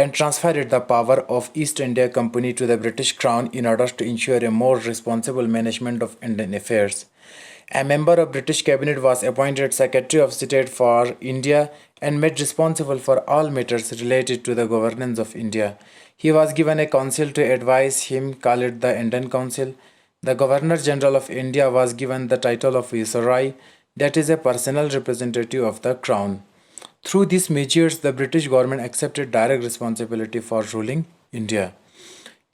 and transferred the power of East India Company to the British Crown in order to ensure a more responsible management of Indian affairs. A member of British cabinet was appointed Secretary of State for India and made responsible for all matters related to the governance of India. He was given a council to advise him, called the Indian Council. The Governor General of India was given the title of Viceroy, that is a personal representative of the Crown. Through these measures, the British government accepted direct responsibility for ruling India.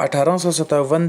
1857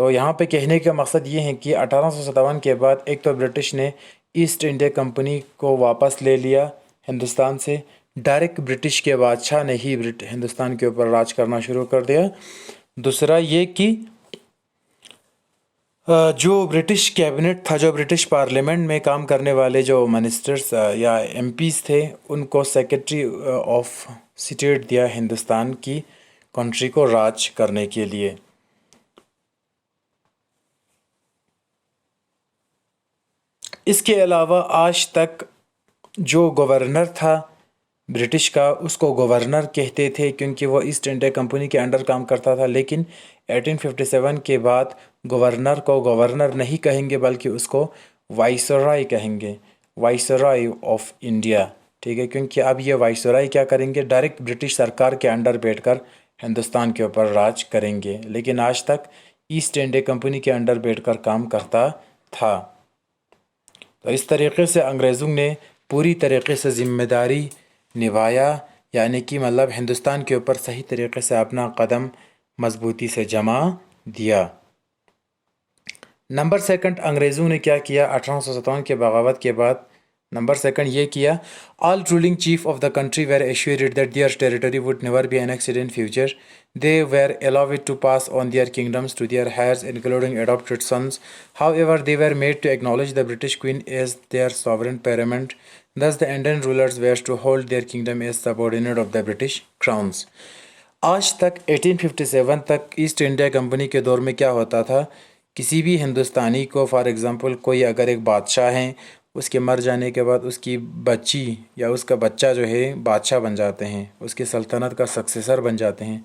تو یہاں پہ کہنے کا مقصد یہ ہے کہ 1857 کے بعد ایک تو برٹش نے ایسٹ انڈیا کمپنی کو واپس لے لیا ہندوستان سے، ڈائریکٹ برٹش کے بادشاہ نے ہی ہندوستان کے اوپر راج کرنا شروع کر دیا۔ دوسرا یہ کہ جو برٹش کیبنٹ تھا، جو برٹش پارلیمنٹ میں کام کرنے والے جو منسٹرز یا ایم پیز تھے، ان کو سیکرٹری آف اسٹیٹ دیا ہندوستان کی کنٹری کو راج کرنے کے لیے۔ اس کے علاوہ آج تک جو گورنر تھا برٹش کا، اس کو گورنر کہتے تھے کیونکہ وہ ایسٹ انڈیا کمپنی کے انڈر کام کرتا تھا، لیکن 1857 کے بعد گورنر کو گورنر نہیں کہیں گے بلکہ اس کو وائسرائے کہیں گے، وائسرائے آف انڈیا، ٹھیک ہے، کیونکہ اب یہ وائسرائے کیا کریں گے، ڈائریکٹ برٹش سرکار کے انڈر بیٹھ کر ہندوستان کے اوپر راج کریں گے، لیکن آج تک ایسٹ انڈیا کمپنی کے انڈر بیٹھ کر کام کرتا تھا۔ تو اس طریقے سے انگریزوں نے پوری طریقے سے ذمہ داری نبھایا، یعنی کہ مطلب ہندوستان کے اوپر صحیح طریقے سے اپنا قدم مضبوطی سے جما دیا۔ نمبر سیکنڈ، انگریزوں نے کیا کیا 1857 کے بغاوت کے بعد؟ نمبر سیکنڈ یہ کیا، all ruling chief of the country were assured that their territory would never be annexed in future. They were allowed to pass on their kingdoms to their heirs, including adopted sons. However, they were made to acknowledge the British Queen as their sovereign paramount. Thus, the Indian rulers were to hold their kingdom as subordinate of the British crowns. آج تک 1857 تک East India company کے دور میں کیا ہوتا تھا، کسی بھی ہندوستانی کو فار ایگزامپل کوئی اگر ایک بادشاہ ہیں، اس کے مر جانے کے بعد اس کی بچی یا اس کا بچہ جو ہے بادشاہ بن جاتے ہیں، اس کی سلطنت کا سکسیسر بن جاتے ہیں،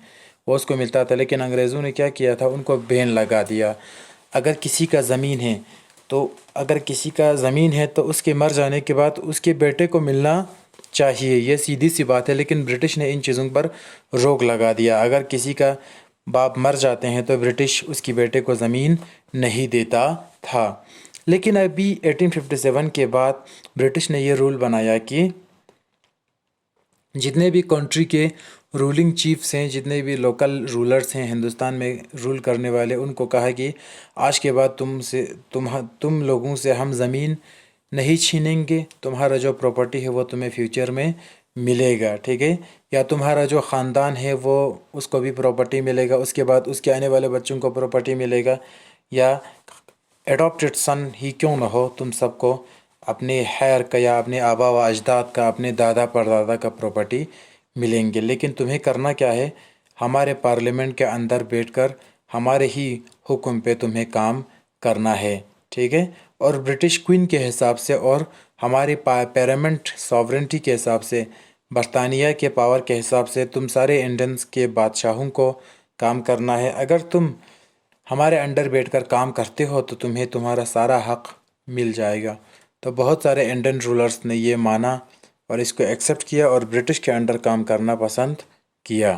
وہ اس کو ملتا تھا۔ لیکن انگریزوں نے کیا کیا تھا، ان کو بین لگا دیا۔ اگر کسی کا زمین ہے تو اس کے مر جانے کے بعد اس کے بیٹے کو ملنا چاہیے، یہ سیدھی سی بات ہے، لیکن برٹش نے ان چیزوں پر روک لگا دیا۔ اگر کسی کا باپ مر جاتے ہیں تو برٹش اس کی بیٹے کو زمین نہیں دیتا تھا۔ لیکن ابھی 1857 کے بعد برٹش نے یہ رول بنایا کہ جتنے بھی کنٹری کے رولنگ چیفز ہیں، جتنے بھی لوکل رولرز ہیں ہندوستان میں رول کرنے والے، ان کو کہا کہ آج کے بعد تم لوگوں سے ہم زمین نہیں چھینیں گے، تمہارا جو پراپرٹی ہے وہ تمہیں فیوچر میں ملے گا، ٹھیک ہے، یا تمہارا جو خاندان ہے وہ اس کو بھی پراپرٹی ملے گا، اس کے بعد اس کے آنے والے بچوں کو پراپرٹی ملے گا، یا ایڈاپٹڈ سن ہی کیوں نہ ہو، تم سب کو اپنے خیر کا یا اپنے آبا و اجداد کا، اپنے دادا پردادا کا پراپرٹی ملیں گے، لیکن تمہیں کرنا کیا ہے، ہمارے پارلیمنٹ کے اندر بیٹھ کر ہمارے ہی حکم پہ تمہیں کام کرنا ہے، ٹھیک ہے۔ اور برٹش کوئین کے حساب سے اور ہمارے پیرامنٹ ساورنٹی کے حساب سے، برطانیہ کے پاور کے حساب سے تم سارے انڈینز کے بادشاہوں کو کام کرنا ہے۔ اگر تم ہمارے انڈر بیٹھ کر کام کرتے ہو تو تمہیں تمہارا سارا حق مل جائے گا۔ تو بہت سارے انڈین رولرز نے یہ مانا اور اس کو ایکسیپٹ کیا اور برٹش کے انڈر کام کرنا پسند کیا۔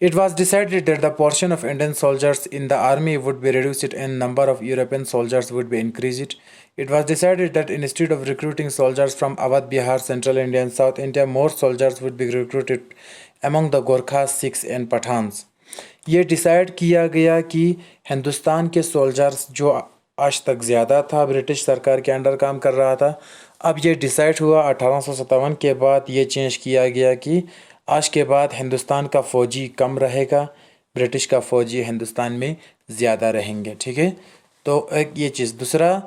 It was decided that the portion of Indian soldiers in the army would be reduced and number of European soldiers would be increased. It was decided that instead of recruiting soldiers from Awadh, Bihar, Central India and South India, more soldiers would be recruited among the Gorkhas, Sikhs and Pathans. یہ decide کیا گیا کہ ہندوستان کے soldiers جو آج تک زیادہ تھا، برٹش سرکار کے انڈر کام کر رہا تھا، اب یہ ڈیسائیڈ ہوا 1857 کے بعد یہ چینج کیا گیا کہ آج کے بعد ہندوستان کا فوجی کم رہے گا، برٹش کا فوجی ہندوستان میں زیادہ رہیں گے، ٹھیک ہے۔ تو ایک یہ چیز۔ دوسرا،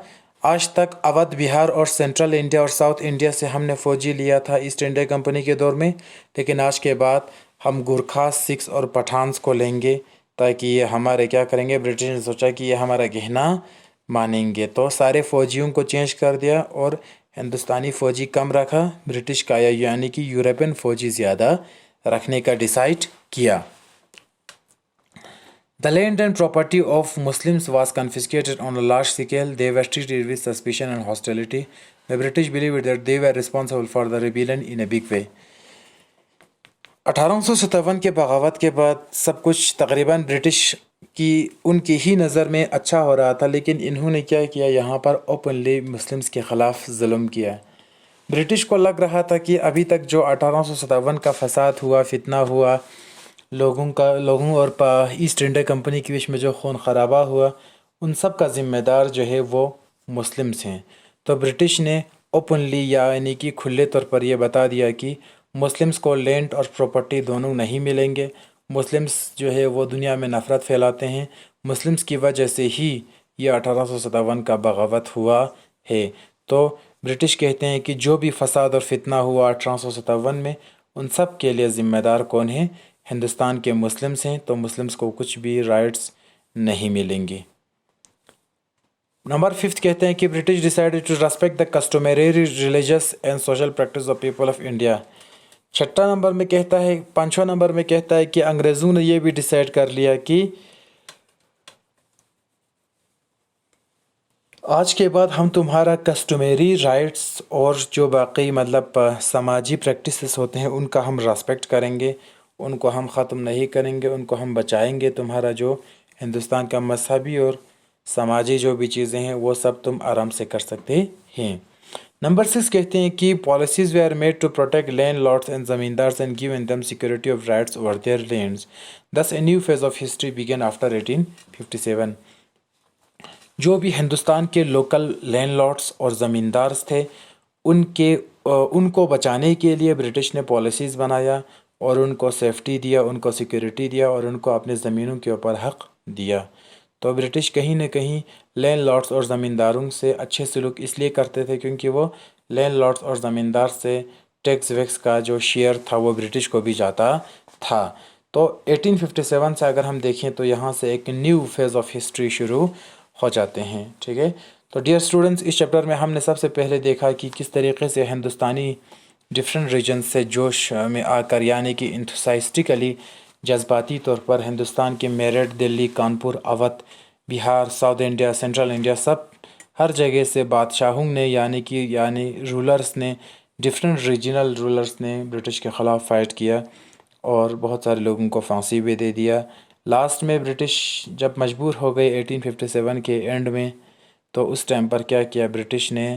آج تک اودھ، بہار اور سینٹرل انڈیا اور ساؤتھ انڈیا سے ہم نے فوجی لیا تھا ایسٹ انڈیا کمپنی کے دور میں، لیکن آج کے بعد ہم گورکھاس، سکھس اور پٹھانس کو لیں گے تاکہ یہ ہمارے کیا کریں گے، برٹش نے سوچا کہ یہ ہمارا کہنا مانیں گے، تو سارے فوجیوں کو چینج کر دیا اور ہندوستانی فوجی کم رکھا، برٹش کا یعنی کہ یورپین فوجی زیادہ رکھنے کا ڈیسائیڈ کیا۔ The land and property of Muslims was confiscated on a large scale. They were treated with suspicion and hostility. The British believed that they were responsible for the rebellion in a big way. 1857 کے بغاوت کے بعد سب کچھ تقریباً British کی ان کی ہی نظر میں اچھا ہو رہا تھا، لیکن انہوں نے کیا کیا، یہاں پر اوپنلی مسلمز کے خلاف ظلم کیا۔ برٹش کو لگ رہا تھا کہ ابھی تک جو 1857 کا فساد ہوا، فتنہ ہوا، لوگوں اور ایسٹ انڈیا کمپنی کے بیچ میں جو خون خرابہ ہوا، ان سب کا ذمہ دار جو ہے وہ مسلمس ہیں۔ تو برٹش نے اوپنلی یعنی کہ کھلے طور پر یہ بتا دیا کہ مسلمس کو لینڈ اور پراپرٹی دونوں نہیں ملیں گے۔ مسلمس جو ہے وہ دنیا میں نفرت پھیلاتے ہیں، مسلمس کی وجہ سے ہی یہ 1857 کا بغاوت ہوا ہے۔ تو برٹش کہتے ہیں کہ جو بھی فساد اور فتنہ ہوا 1857 میں، ان سب کے لیے ذمہ دار کون ہیں؟ ہندوستان کے مسلمس ہیں۔ تو مسلمس کو کچھ بھی رائٹس نہیں ملیں گے۔ نمبر 5 کہتے ہیں کہ British decided to respect the customary religious and social practice of people of India. 5واں نمبر میں کہتا ہے کہ انگریزوں نے یہ بھی ڈیسائیڈ کر لیا کہ آج کے بعد ہم تمہارا کسٹومری رائٹس اور جو باقی سماجی پریکٹسز ہوتے ہیں ان کا ہم ریسپیکٹ کریں گے، ان کو ہم ختم نہیں کریں گے، ان کو ہم بچائیں گے۔ تمہارا جو ہندوستان کا مذہبی اور سماجی جو بھی چیزیں ہیں وہ سب تم آرام سے کر سکتے ہیں۔ نمبر 6 کہتے ہیں کہ policies were made to protect landlords and zamindars and given them security of rights over their lands, thus a new phase of history began after 1857۔ جو بھی ہندوستان کے لوکل لینڈ لارڈس اور زمیندارز تھے، ان کو بچانے کے لیے برٹش نے پالیسیز بنایا اور ان کو سیفٹی دیا، ان کو سیکورٹی دیا اور ان کو اپنے زمینوں کے اوپر حق دیا۔ تو برٹش کہیں نہ کہیں لینڈ لارڈس اور زمینداروں سے اچھے سلوک اس لیے کرتے تھے کیونکہ وہ لینڈ لارڈس اور زمیندار سے ٹیکس ویکس کا جو شیئر تھا وہ برٹش کو بھی جاتا تھا۔ تو 1857 سے اگر ہم دیکھیں تو یہاں سے ایک نیو فیز آف ہسٹری شروع ہو جاتے ہیں، ٹھیک ہے۔ تو ڈیئر اسٹوڈنٹس، اس چیپٹر میں ہم نے سب سے پہلے دیکھا کہ کس طریقے سے ہندوستانی ڈفرینٹ ریجنز سے جوش میں آ کر یعنی کہ انتھوسائسٹکلی جذباتی طور پر ہندوستان کے میرٹھ، دلی، کانپور، اودھ، بہار، ساؤتھ انڈیا، سینٹرل انڈیا، ہر جگہ سے بادشاہوں نے یعنی رولرز نے، ڈفرینٹ ریجنل رولرز نے برٹش کے خلاف فائٹ کیا اور بہت سارے لوگوں کو پھانسی بھی دے دیا۔ لاسٹ میں برٹش جب مجبور ہو گئے 1857 کے اینڈ میں، تو اس ٹائم پر کیا کیا برٹش نے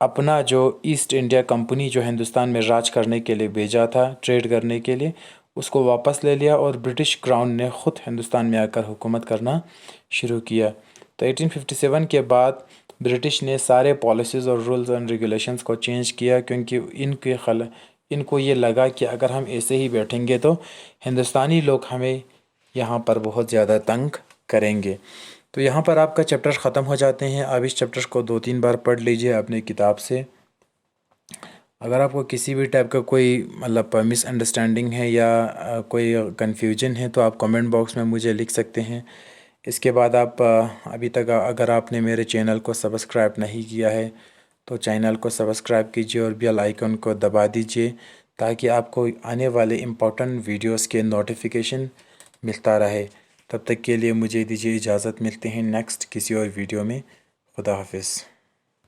اپنا جو ایسٹ انڈیا کمپنی جو ہندوستان میں راج کرنے کے لیے بھیجا تھا، ٹریڈ کرنے کے لیے، اس کو واپس لے لیا اور برٹش کراؤن نے خود ہندوستان میں آ کر حکومت کرنا شروع کیا۔ تو 1857 کے بعد برٹش نے سارے پالیسیز اور رولز اینڈ ریگولیشنز کو چینج کیا کیونکہ ان کو یہ لگا کہ اگر ہم ایسے ہی بیٹھیں گے تو ہندوستانی لوگ ہمیں یہاں پر بہت زیادہ تنگ کریں گے۔ تو یہاں پر آپ کا چیپٹر ختم ہو جاتے ہیں۔ آپ اس چیپٹر کو 2-3 بار پڑھ لیجئے اپنے کتاب سے۔ اگر آپ کو کسی بھی ٹائپ کا کوئی مس انڈرسٹینڈنگ ہے یا کوئی کنفیوژن ہے تو آپ کمنٹ باکس میں مجھے لکھ سکتے ہیں۔ اس کے بعد آپ ابھی تک اگر آپ نے میرے چینل کو سبسکرائب نہیں کیا ہے تو چینل کو سبسکرائب کیجئے اور بیل آئیکن کو دبا دیجئے تاکہ آپ کو آنے والے امپورٹنٹ ویڈیوز کے نوٹیفیکیشن ملتا رہے۔ تب تک کے لیے مجھے دیجیے اجازت، ملتے ہیں نیکسٹ کسی اور ویڈیو میں۔ خدا حافظ۔